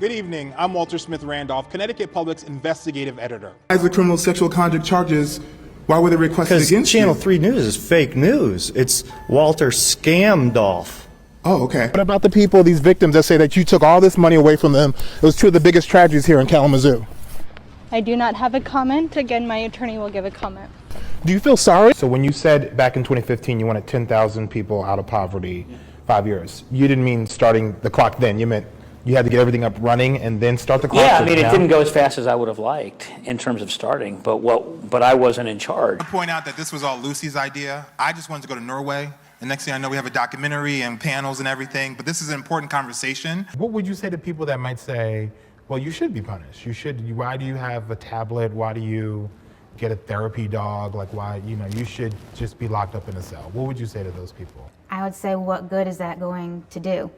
Good evening. I'm Walter Smith Randolph, Connecticut Public's investigative editor. As the criminal sexual conduct charges, why were they requested against Because Channel you? 3 News is fake news. It's Walter Scamdolph. Oh, okay. What about the people, these victims that say that you took all this money away from them? It was two of the biggest tragedies here in Kalamazoo. I do not have a comment. Again, my attorney will give a comment. Do you feel sorry? So when you said back in 2015 you wanted 10,000 people out of poverty, 5 years, you didn't mean starting the clock then. You meant you had to get everything up running and then start the clock? Yeah, I mean, it didn't go as fast as I would have liked in terms of starting, but I wasn't in charge. I point out that this was all Lucy's idea. I just wanted to go to Norway. The next thing I know, we have a documentary and panels and everything, but this is an important conversation. What would you say to people that might say, well, you should be punished. Why do you have a tablet? Why do you get a therapy dog? Like, why, you should just be locked up in a cell. What would you say to those people? I would say, what good is that going to do?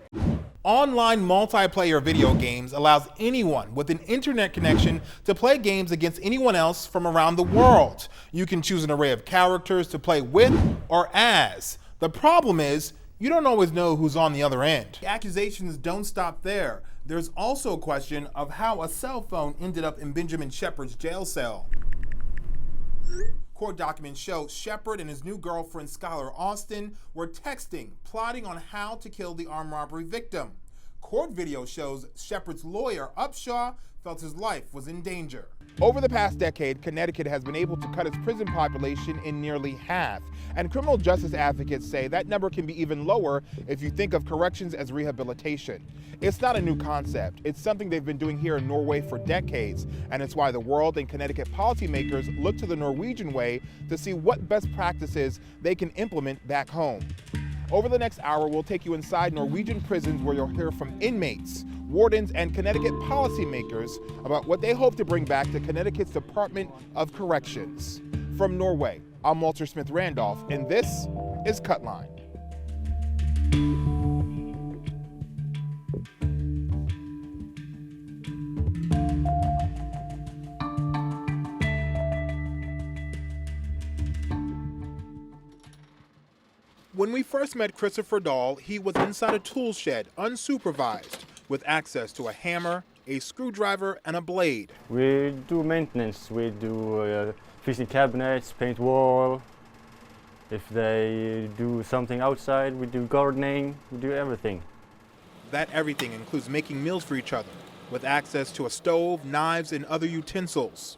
Online multiplayer video games allows anyone with an internet connection to play games against anyone else from around the world. You can choose an array of characters to play with or as. The problem is, you don't always know who's on the other end. The accusations don't stop there. There's also a question of how a cell phone ended up in Benjamin Shepard's jail cell. Court documents show Shepard and his new girlfriend, Skylar Austin, were texting, plotting on how to kill the armed robbery victim. Court video shows Shepard's lawyer, Upshaw, felt his life was in danger. Over the past decade, Connecticut has been able to cut its prison population in nearly half. And criminal justice advocates say that number can be even lower if you think of corrections as rehabilitation. It's not a new concept. It's something they've been doing here in Norway for decades. And it's why the world and Connecticut policymakers look to the Norwegian way to see what best practices they can implement back home. Over the next hour, we'll take you inside Norwegian prisons where you'll hear from inmates, wardens, and Connecticut policymakers about what they hope to bring back to Connecticut's Department of Corrections. From Norway, I'm Walter Smith Randolph, and this is Cutline. When we first met Christopher Dahl, he was inside a tool shed, unsupervised, with access to a hammer, a screwdriver, and a blade. We do maintenance. We do fixing cabinets, paint wall. If they do something outside, we do gardening. We do everything. That everything includes making meals for each other, with access to a stove, knives, and other utensils.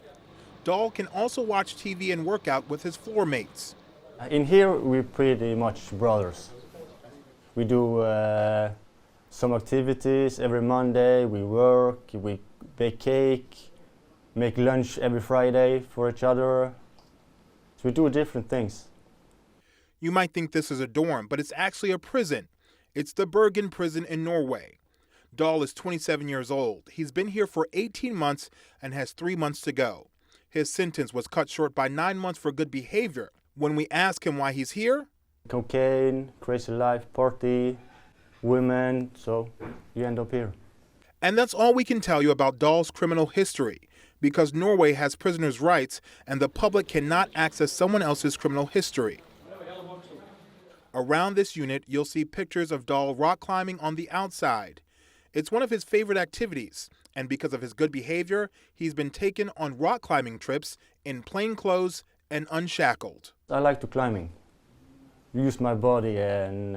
Dahl can also watch TV and work out with his floor mates. In here, we're pretty much brothers. We do some activities every Monday. We work, we bake cake, make lunch every Friday for each other. So we do different things. You might think this is a dorm, but it's actually a prison. It's the Bergen prison in Norway. Dahl is 27 years old. He's been here for 18 months and has 3 months to go. His sentence was cut short by 9 months for good behavior. When we ask him why he's here, cocaine, crazy life, party, women, so you end up here. And that's all we can tell you about Dahl's criminal history, because Norway has prisoners' rights and the public cannot access someone else's criminal history. Around this unit, you'll see pictures of Dahl rock climbing on the outside. It's one of his favorite activities, and because of his good behavior, he's been taken on rock climbing trips in plain clothes and unshackled. I like to climbing. Use my body and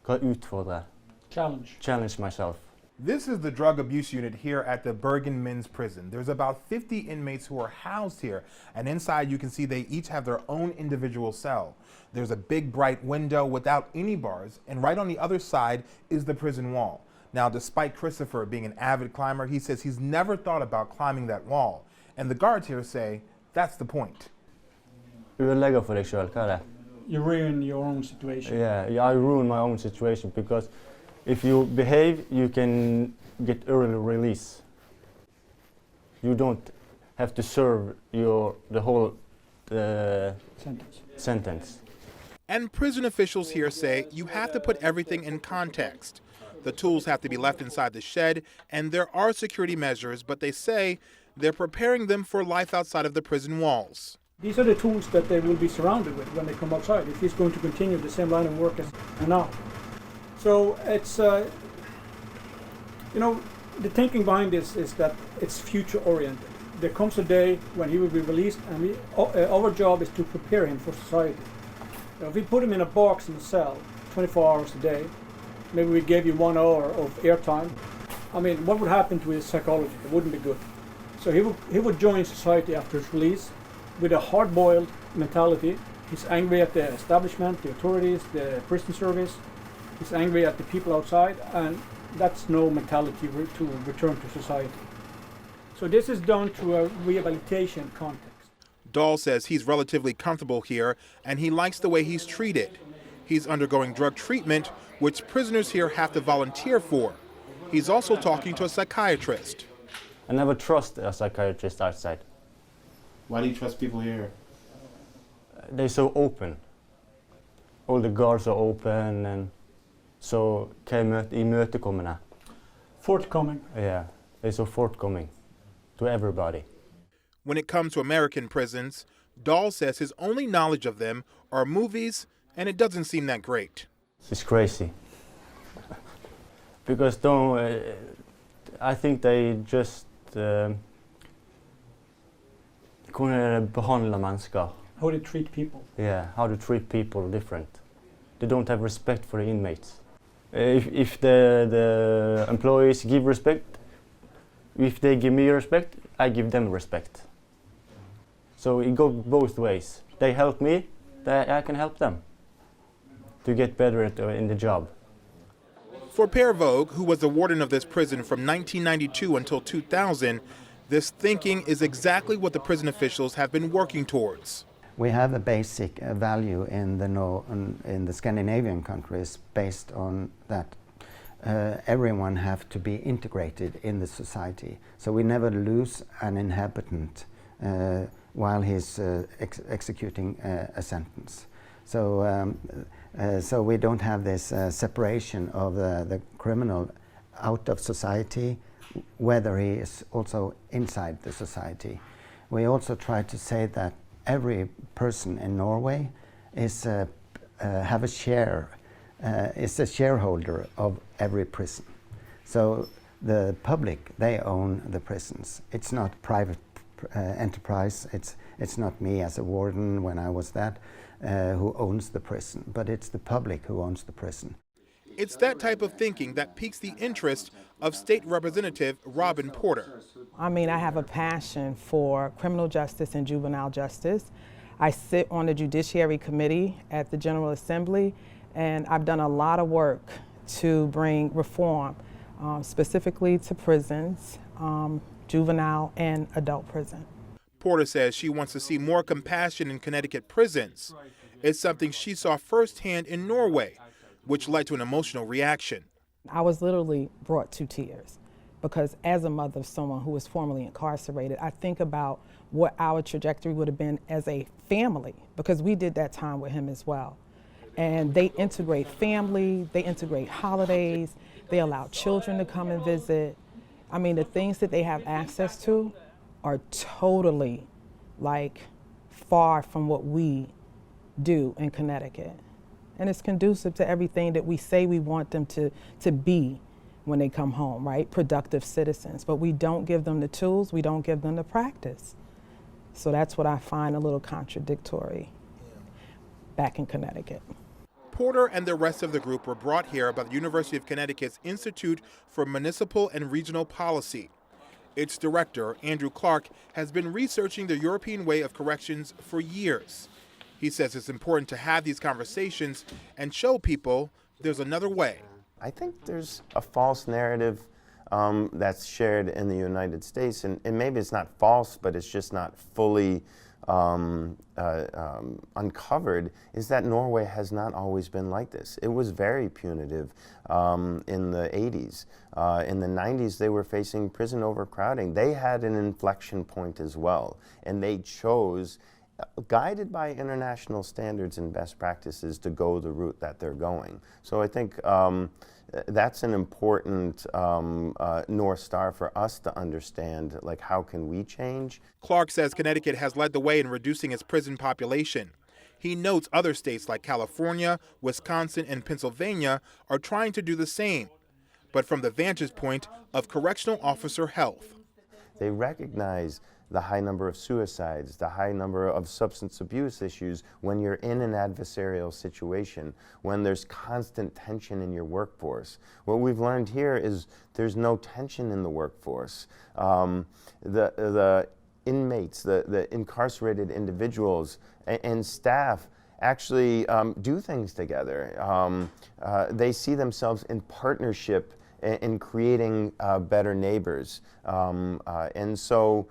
gå utfordre. Challenge myself. This is the drug abuse unit here at the Bergen Men's Prison. There's about 50 inmates who are housed here, and inside you can see they each have their own individual cell. There's a big bright window without any bars, and right on the other side is the prison wall. Now, despite Christopher being an avid climber, he says he's never thought about climbing that wall. And the guards here say that's the point. Ødelegger for deg selv, hva er det? You ruin your own situation. Yeah, I ruin my own situation because if you behave, you can get early release. You don't have to serve the whole sentence. And prison officials here say you have to put everything in context. The tools have to be left inside the shed, and there are security measures, but they say they're preparing them for life outside of the prison walls. These are the tools that they will be surrounded with when they come outside, if he's going to continue the same line of work as now. So it's, The thinking behind this is that it's future-oriented. There comes a day when he will be released, and our job is to prepare him for society. If we put him in a box in a cell 24 hours a day, maybe we gave you 1 hour of airtime, I mean, what would happen to his psychology? It wouldn't be good. So he would join society after his release with a hard-boiled mentality. He's angry at the establishment, the authorities, the prison service. He's angry at the people outside, and that's no mentality to return to society. So this is done through a rehabilitation context. Dahl says he's relatively comfortable here and he likes the way he's treated. He's undergoing drug treatment, which prisoners here have to volunteer for. He's also talking to a psychiatrist. I never trust a psychiatrist outside. Why do you trust people here? They're so open. All the guards are open, and so imøtekommende. Forthcoming. Yeah, they're so forthcoming to everybody. When it comes to American prisons, Dahl says his only knowledge of them are movies, and it doesn't seem that great. It's crazy. Because I think they just kunne behandle mennesker. How they treat people. Yeah, how to treat people different. They don't have respect for the inmates. If the employees give respect, if they give me respect, I give them respect. So it goes both ways. They help me, I can help them to get better in the job. For Per Vogue, who was the warden of this prison from 1992 until 2000, this thinking is exactly what the prison officials have been working towards. We have a basic value in the Scandinavian countries based on that everyone have to be integrated in the society. So we never lose an inhabitant while he's executing a sentence. So we don't have this separation of the criminal out of society, whether he is also inside the society. We also try to say that every person in Norway is have a share, is a shareholder of every prison. So the public, they own the prisons. It's not private enterprise. It's not me as a warden when I was that who owns the prison, but it's the public who owns the prison. It's that type of thinking that piques the interest of State Representative Robin Porter. I mean, I have a passion for criminal justice and juvenile justice. I sit on the Judiciary Committee at the General Assembly, and I've done a lot of work to bring reform, specifically to prisons, juvenile and adult prison. Porter says she wants to see more compassion in Connecticut prisons. It's something she saw firsthand in Norway, which led to an emotional reaction. I was literally brought to tears because as a mother of someone who was formerly incarcerated, I think about what our trajectory would have been as a family, because we did that time with him as well. And they integrate family, they integrate holidays, they allow children to come and visit. I mean, the things that they have access to are totally far from what we do in Connecticut. And it's conducive to everything that we say we want them to be when they come home, right? Productive citizens. But we don't give them the tools, we don't give them the practice. So that's what I find a little contradictory back in Connecticut. Porter and the rest of the group were brought here by the University of Connecticut's Institute for Municipal and Regional Policy. Its director, Andrew Clark, has been researching the European way of corrections for years. He says it's important to have these conversations and show people there's another way. I think there's a false narrative that's shared in the United States, and maybe it's not false, but it's just not fully uncovered, is that Norway has not always been like this. It was very punitive in the 80s. In the 90s, they were facing prison overcrowding. They had an inflection point as well, and they chose, guided by international standards and best practices, to go the route that they're going. So I think that's an important North Star for us to understand, like, how can we change? Clark says Connecticut has led the way in reducing its prison population. He notes other states like California, Wisconsin, and Pennsylvania are trying to do the same. but from the vantage point of correctional officer health. They recognize the high number of suicides, the high number of substance abuse issues when you're in an adversarial situation, when there's constant tension in your workforce. What we've learned here is there's no tension in the workforce. The inmates, the incarcerated individuals and staff actually do things together. They see themselves in partnership in creating better neighbors. And so,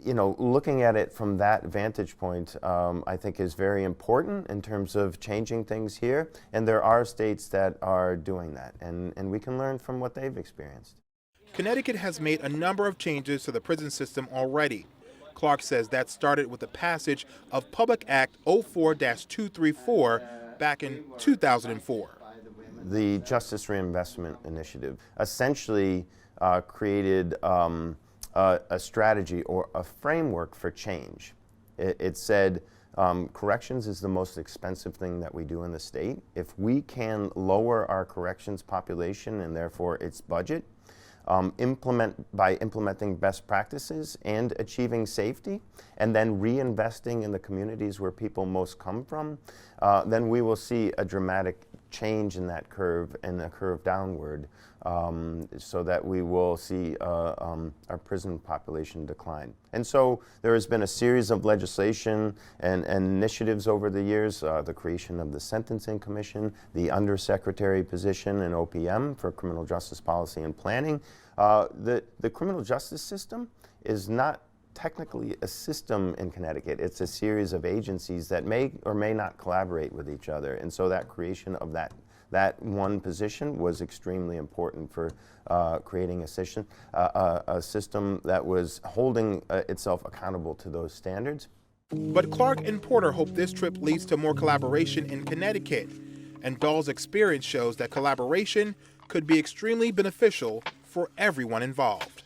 looking at it from that vantage point, I think is very important in terms of changing things here. And there are states that are doing that, and we can learn from what they've experienced. Connecticut has made a number of changes to the prison system already. Clark says that started with the passage of Public Act 04-234 back in 2004. The Justice Reinvestment Initiative essentially created a strategy or a framework for change. It said corrections is the most expensive thing that we do in the state. If we can lower our corrections population and therefore its budget, by implementing best practices and achieving safety, and then reinvesting in the communities where people most come from, then we will see a dramatic change in that curve and a curve downward, so that we will see our prison population decline. And so there has been a series of legislation and initiatives over the years, the creation of the Sentencing Commission, the Undersecretary position in OPM for Criminal Justice Policy and Planning. The criminal justice system is not technically a system in Connecticut. It's a series of agencies that may or may not collaborate with each other. And so that creation of that one position was extremely important for creating a system that was holding itself accountable to those standards. But Clark and Porter hope this trip leads to more collaboration in Connecticut. And Dahl's experience shows that collaboration could be extremely beneficial for everyone involved.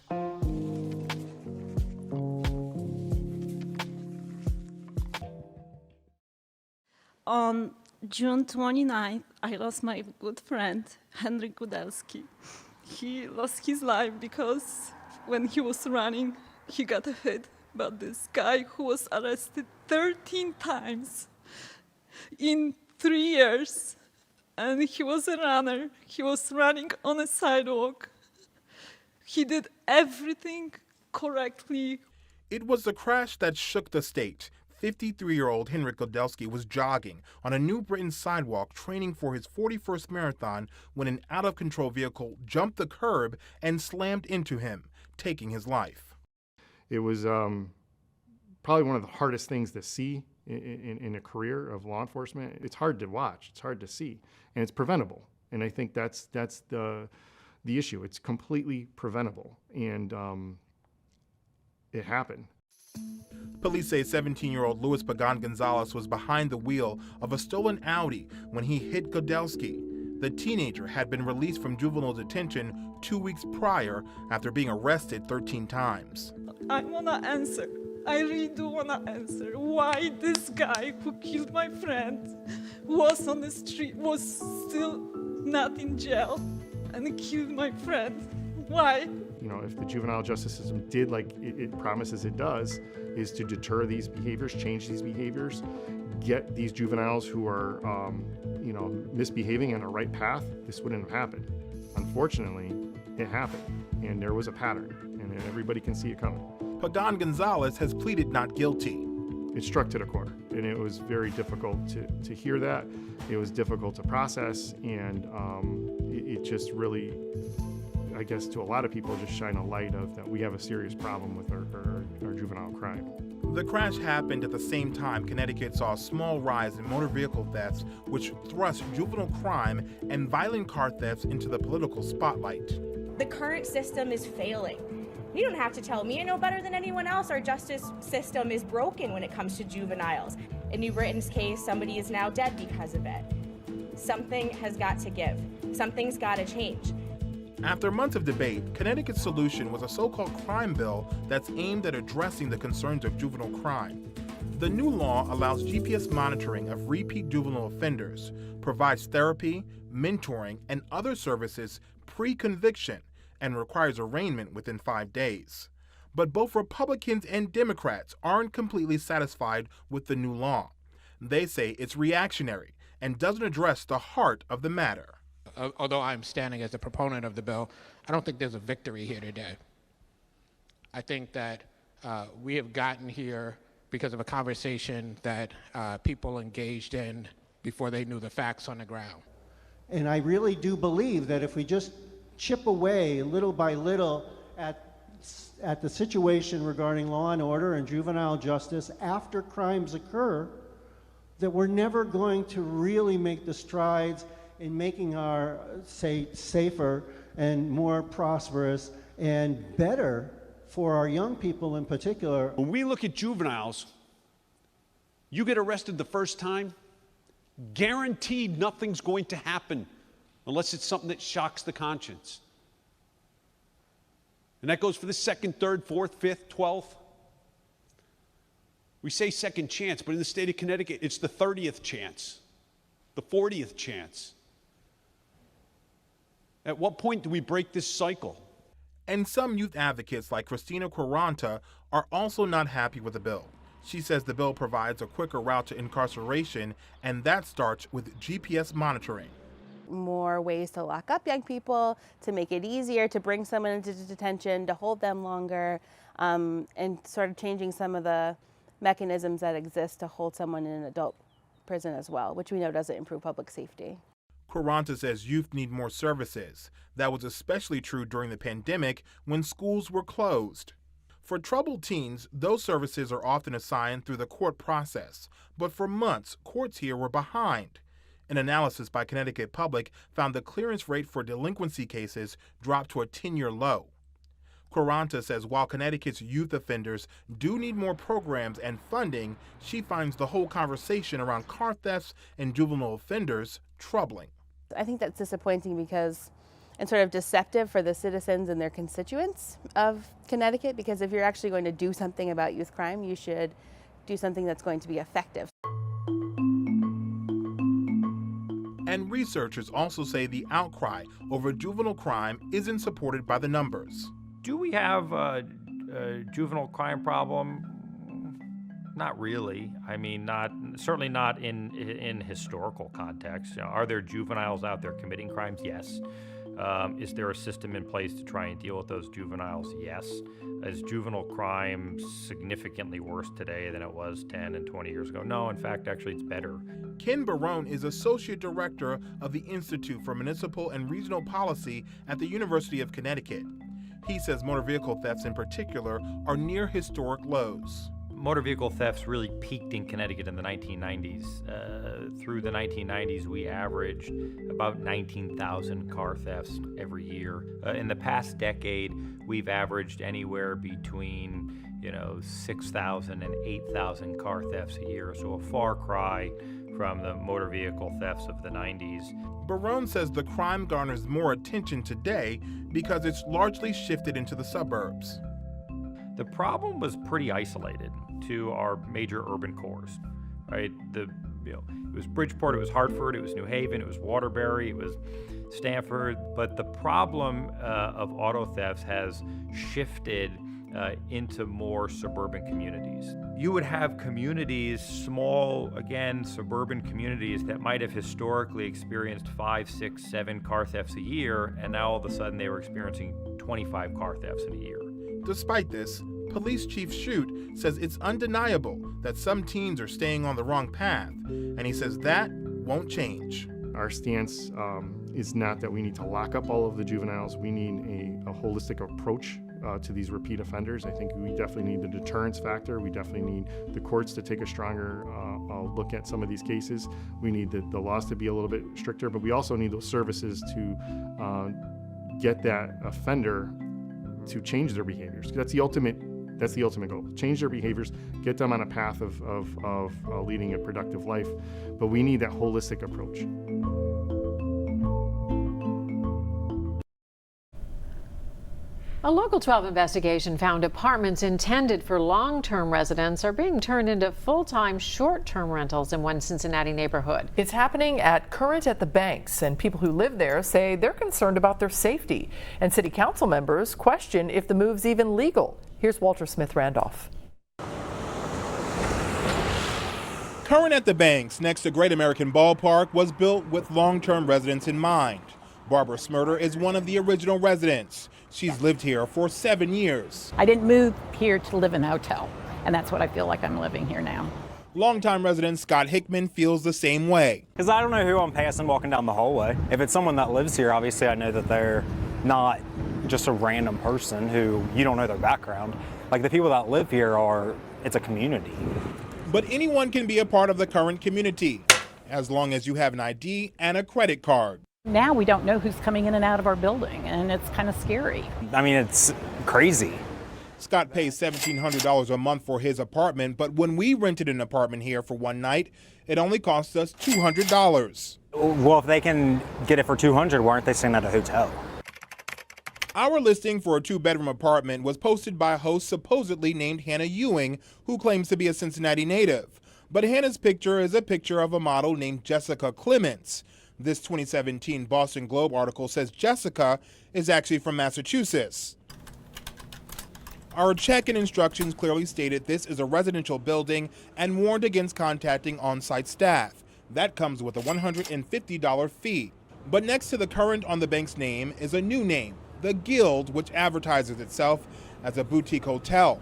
On June 29th, I lost my good friend, Henryk Kudelski. He lost his life because when he was running, he got hit by this guy who was arrested 13 times in 3 years. And he was a runner. He was running on a sidewalk. He did everything correctly. It was the crash that shook the state. 53-year-old Henryk Kudelski was jogging on a New Britain sidewalk training for his 41st marathon when an out-of-control vehicle jumped the curb and slammed into him, taking his life. It was probably one of the hardest things to see in a career of law enforcement. It's hard to watch, it's hard to see, and it's preventable. And I think that's the issue. It's completely preventable, and it happened. Police say 17-year-old Luis Pagan Gonzalez was behind the wheel of a stolen Audi when he hit Kudelski. The teenager had been released from juvenile detention 2 weeks prior after being arrested 13 times. I want to answer. I really do want to answer why this guy who killed my friend was on the street, was still not in jail, and killed my friend. Why? You know, if the juvenile justice system did like it promises it does, is to deter these behaviors, change these behaviors, get these juveniles who are, misbehaving on a right path, this wouldn't have happened. Unfortunately, it happened, and there was a pattern, and everybody can see it coming. Pagan Gonzalez has pleaded not guilty. It struck to the core, and it was very difficult to hear that. It was difficult to process, and it just really, I guess, to a lot of people, just shine a light of that we have a serious problem with our juvenile crime. The crash happened at the same time Connecticut saw a small rise in motor vehicle thefts, which thrust juvenile crime and violent car thefts into the political spotlight. The current system is failing. You don't have to tell me. I know better than anyone else our justice system is broken when it comes to juveniles. In New Britain's case, somebody is now dead because of it. Something has got to give. Something's got to change. After months of debate, Connecticut's solution was a so-called crime bill that's aimed at addressing the concerns of juvenile crime. The new law allows GPS monitoring of repeat juvenile offenders, provides therapy, mentoring, and other services pre-conviction and requires arraignment within 5 days. But both Republicans and Democrats aren't completely satisfied with the new law. They say it's reactionary and doesn't address the heart of the matter. Although I'm standing as a proponent of the bill, I don't think there's a victory here today. I think that we have gotten here because of a conversation that people engaged in before they knew the facts on the ground. And I really do believe that if we just chip away little by little at the situation regarding law and order and juvenile justice after crimes occur, that we're never going to really make the strides in making our state safer and more prosperous and better for our young people in particular. When we look at juveniles, you get arrested the first time, guaranteed nothing's going to happen unless it's something that shocks the conscience. And that goes for the second, third, fourth, fifth, 12th. We say second chance, but in the state of Connecticut, it's the 30th chance, the 40th chance. At what point do we break this cycle? And some youth advocates like Christina Quaranta are also not happy with the bill. She says the bill provides a quicker route to incarceration, and that starts with GPS monitoring. More ways to lock up young people, to make it easier to bring someone into detention, to hold them longer, and sort of changing some of the mechanisms that exist to hold someone in an adult prison as well, which we know doesn't improve public safety. Quaranta says youth need more services. That was especially true during the pandemic when schools were closed. For troubled teens, those services are often assigned through the court process, but for months, courts here were behind. An analysis by Connecticut Public found the clearance rate for delinquency cases dropped to a 10-year low. Quaranta says while Connecticut's youth offenders do need more programs and funding, she finds the whole conversation around car thefts and juvenile offenders troubling. I think that's disappointing because and sort of deceptive for the citizens and their constituents of Connecticut, because if you're actually going to do something about youth crime, you should do something that's going to be effective. And researchers also say the outcry over juvenile crime isn't supported by the numbers. Do we have a juvenile crime problem? Not really. I mean, certainly not in historical context. Are there juveniles out there committing crimes? Yes. Is there a system in place to try and deal with those juveniles? Yes. Is juvenile crime significantly worse today than it was 10 and 20 years ago? No, in fact, actually, it's better. Ken Barone is Associate Director of the Institute for Municipal and Regional Policy at the University of Connecticut. He says motor vehicle thefts in particular are near historic lows. Motor vehicle thefts really peaked in Connecticut in the 1990s. Through the 1990s, we averaged about 19,000 car thefts every year. In the past decade, we've averaged anywhere between 6,000 and 8,000 car thefts a year, so a far cry from the motor vehicle thefts of the 90s. Barone says the crime garners more attention today because it's largely shifted into the suburbs. The problem was pretty isolated to our major urban cores, right? It was Bridgeport, it was Hartford, it was New Haven, it was Waterbury, it was Stamford, but the problem of auto thefts has shifted into more suburban communities. You would have communities, small, again, suburban communities that might have historically experienced 5, 6, 7 car thefts a year, and now all of a sudden they were experiencing 25 car thefts in a year. Despite this, Police Chief Shute says it's undeniable that some teens are staying on the wrong path, and he says that won't change. Our stance is not that we need to lock up all of the juveniles. We need a holistic approach to these repeat offenders. I think we definitely need the deterrence factor. We definitely need the courts to take a stronger look at some of these cases. We need the laws to be a little bit stricter, but we also need those services to get that offender to change their behaviors. That's the ultimate goal. Change their behaviors, get them on a path of leading a productive life. But we need that holistic approach. A Local 12 investigation found apartments intended for long-term residents are being turned into full-time short-term rentals in one Cincinnati neighborhood. It's happening at Current at the Banks, and people who live there say they're concerned about their safety. And city council members question if the move's even legal. Here's Walter Smith Randolph. Current at the Banks, next to Great American Ballpark, was built with long-term residents in mind. Barbara Smurder is one of the original residents. She's lived here for 7 years. I didn't move here to live in a hotel, and that's what I feel like I'm living here now. Longtime resident Scott Hickman feels the same way. Because I don't know who I'm passing walking down the hallway. If it's someone that lives here, obviously I know that they're not just a random person who you don't know their background. Like the people that live here it's a community. But anyone can be a part of the Current community, as long as you have an ID and a credit card. Now we don't know who's coming in and out of our building, and it's kind of scary. I mean, it's crazy. Scott pays $1,700 a month for his apartment, but when we rented an apartment here for one night, it only cost us $200. Well, if they can get it for $200, why aren't they staying at a hotel? Our listing for a 2-bedroom apartment was posted by a host supposedly named Hannah Ewing, who claims to be a Cincinnati native. But Hannah's picture is a picture of a model named Jessica Clements. This 2017 Boston Globe article says Jessica is actually from Massachusetts. Our check-in instructions clearly stated this is a residential building and warned against contacting on-site staff. That comes with a $150 fee. But next to the Current on the Bank's name is a new name, The Guild, which advertises itself as a boutique hotel.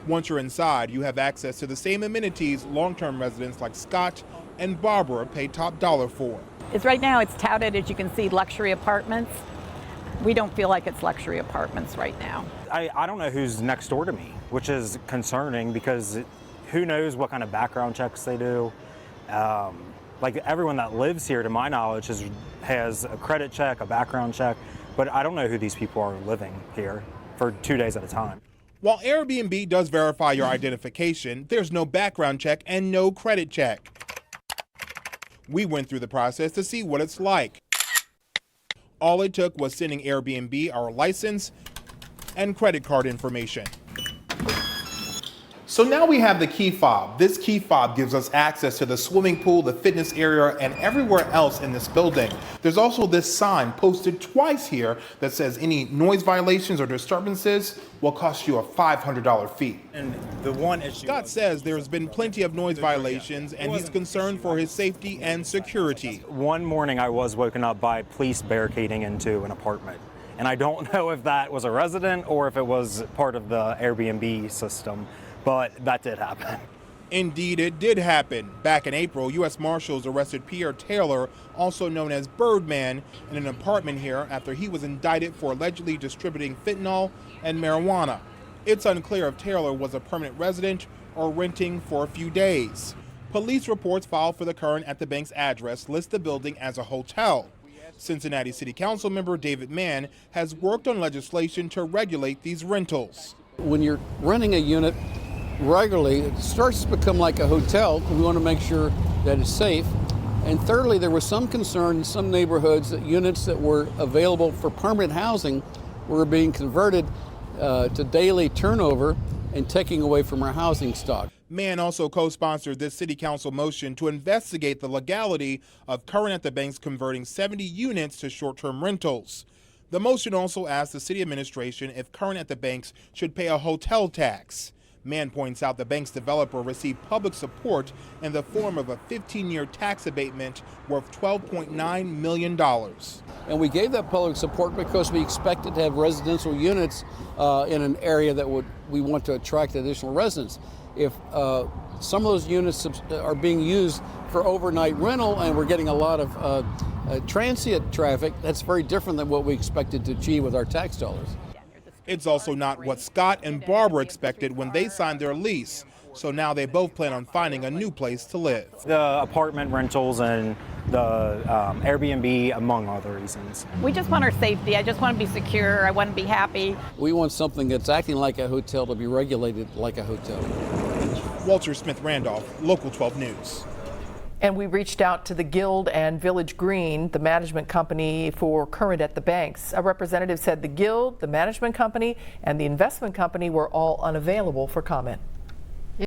Once you're inside, you have access to the same amenities long-term residents like Scott and Barbara pay top dollar for. Right now it's touted, as you can see, luxury apartments. We don't feel like it's luxury apartments right now. I don't know who's next door to me, which is concerning because who knows what kind of background checks they do. Like everyone that lives here, to my knowledge, has a credit check, a background check, but I don't know who these people are living here for 2 days at a time. While Airbnb does verify your identification, there's no background check and no credit check. We went through the process to see what it's like. All it took was sending Airbnb our license and credit card information. So now we have the key fob. This key fob gives us access to the swimming pool, the fitness area, and everywhere else in this building. There's also this sign posted twice here that says any noise violations or disturbances will cost you a $500 fee. And the one issue Scott says there's been plenty of noise violations and he's concerned for his safety and security. One morning I was woken up by police barricading into an apartment. And I don't know if that was a resident or if it was part of the Airbnb system. But that did happen. Indeed, it did happen. Back in April, U.S. Marshals arrested Pierre Taylor, also known as Birdman, in an apartment here after he was indicted for allegedly distributing fentanyl and marijuana. It's unclear if Taylor was a permanent resident or renting for a few days. Police reports filed for the Current at the Bank's address list the building as a hotel. Cincinnati City Council member David Mann has worked on legislation to regulate these rentals. When you're renting a unit regularly, it starts to become like a hotel. We want to make sure that it's safe. And thirdly, there was some concern in some neighborhoods that units that were available for permanent housing were being converted to daily turnover and taking away from our housing stock. Mann also co-sponsored this city council motion to investigate the legality of Current at the Banks converting 70 units to short-term rentals. The motion also asked the city administration if Current at the Banks should pay a hotel tax. Mann points out the bank's developer received public support in the form of a 15-year tax abatement worth $12.9 million. And we gave that public support because we expected to have residential units in an area that we want to attract additional residents. If some of those units are being used for overnight rental and we're getting a lot of transient traffic, that's very different than what we expected to achieve with our tax dollars. It's also not what Scott and Barbara expected when they signed their lease. So now they both plan on finding a new place to live. The apartment rentals and the Airbnb, among other reasons. We just want our safety. I just want to be secure. I want to be happy. We want something that's acting like a hotel to be regulated like a hotel. Walter Smith Randolph, Local 12 News. And we reached out to the Guild and Village Green, the management company for Current at the Banks. A representative said the Guild, the management company, and the investment company were all unavailable for comment.